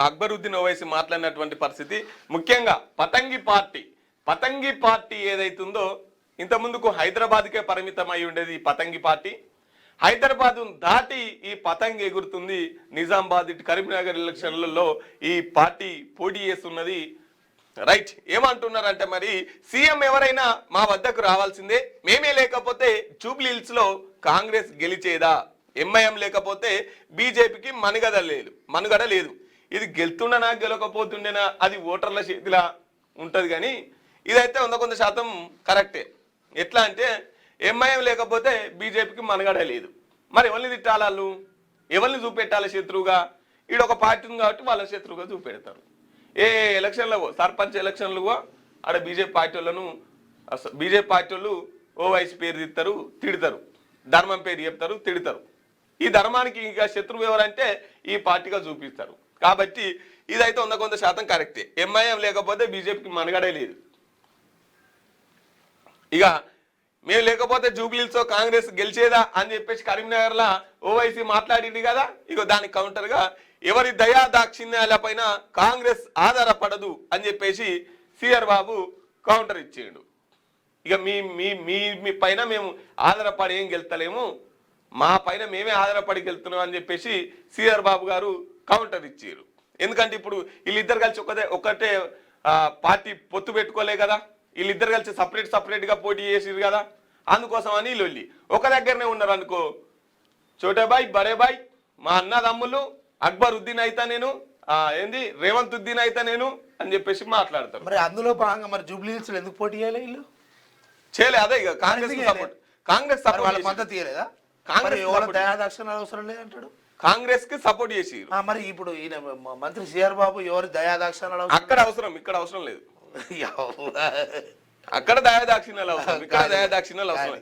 అక్బరుద్దీన్ ఓవైసీ మాట్లాడినటువంటి పరిస్థితి, ముఖ్యంగా పతంగి పార్టీ ఏదైతుందో ఇంత ముందుకు హైదరాబాద్కే పరిమితం అయి ఉండేది ఈ పతంగి పార్టీ. హైదరాబాద్ దాటి ఈ పతంగి ఎగురుతుంది. నిజామాబాద్ ఇటు కరీంనగర్ ఎలక్షన్లలో ఈ పార్టీ పోటీ చేస్తున్నది. రైట్, ఏమంటున్నారంటే మరి సీఎం ఎవరైనా మా వద్దకు రావాల్సిందే, మేమే లేకపోతే జూబ్లీహిల్స్ లో కాంగ్రెస్ గెలిచేదా, ఎంఐఎం లేకపోతే బీజేపీకి మనుగడ లేదు. ఇది గెలుతుండనా గెలకపోతుండేనా అది ఓటర్ల చేతిలా ఉంటది. కానీ ఇదైతే 100% కరెక్టే. ఎట్లా అంటే ఎంఐఎం లేకపోతే బీజేపీకి మనుగడ లేదు. మరి ఎవరిని తిట్టాలి, వాళ్ళు ఎవరిని చూపెట్టాలి శత్రువుగా? ఈడొక పార్టీ ఉంది కాబట్టి వాళ్ళ శత్రువుగా చూపెడతారు. ఏ ఎలక్షన్లో సర్పంచ్ ఎలక్షన్లు ఆడ బీజేపీ పార్టీ వాళ్ళు ఓవైసీ పేరు తిడతారు, తిడతారు, ధర్మం పేరు చెప్తారు, తిడతారు. ఈ ధర్మానికి ఇక శత్రువు ఎవరంటే ఈ పార్టీగా చూపిస్తారు. కాబట్టి ఇదైతే 100% కరెక్టే. ఎంఐఎం లేకపోతే బీజేపీకి మనుగడే లేదు. ఇక మేము లేకపోతే జూబ్లీహిల్స్ కాంగ్రెస్ గెలిచేదా అని చెప్పేసి కరీంనగర్లో ఓవైసీ మాట్లాడింది కదా. ఇక దానికి కౌంటర్గా ఎవరి దయా దాక్షిణ్యాల పైన కాంగ్రెస్ ఆధారపడదు అని చెప్పేసి సిఆర్ బాబు కౌంటర్ ఇచ్చేయండు. ఇక మీ పైన మేము ఆధారపడి ఏం గెలుతలేము, మా పైన మేమే ఆధారపడి గెలుతున్నాం అని చెప్పేసి సిఆర్ బాబు గారు కౌంటర్ ఇచ్చారు. ఎందుకంటే ఇప్పుడు వీళ్ళిద్దరు కలిసి ఒకటే పార్టీ పొత్తు పెట్టుకోలే కదా, వీళ్ళిద్దరు కలిసి సపరేట్గా పోటీ చేసిరు కదా. అందుకోసం అని లొల్లి ఒక దగ్గరనే ఉన్నారు అనుకో. చోటే బాయ్ బడే బాయ్, మా అన్నదమ్ములు, అక్బరుద్దీన్ అయితే నేను ఏంది రేవంత్ ఉద్దీన్ అయితే నేను అని చెప్పేసి మాట్లాడతారు. మరి అందులో భాగంగా మరి జూబ్లీహిల్స్ ఎందుకు పోటీ చేయాలి వీళ్ళు? చేయలే. అదే ఇక కాంగ్రెస్ సపోర్ట్ వాళ్ళ మద్దతు ఇయ్యలేదా? దయాదాక్షిణాలు అవసరం లేదంటాడు. కాంగ్రెస్ కి సపోర్ట్ చేసి. మరి ఇప్పుడు ఈయన మంత్రి సిఆర్ బాబు ఎవరు దయాదాక్షిణాలు అక్కడ అవసరం, ఇక్కడ అవసరం లేదు. అక్కడ దయాదాక్షిణ్యాలు అవసరం, ఇక్కడ దయాదాక్షిణ్యాలు అవసరం.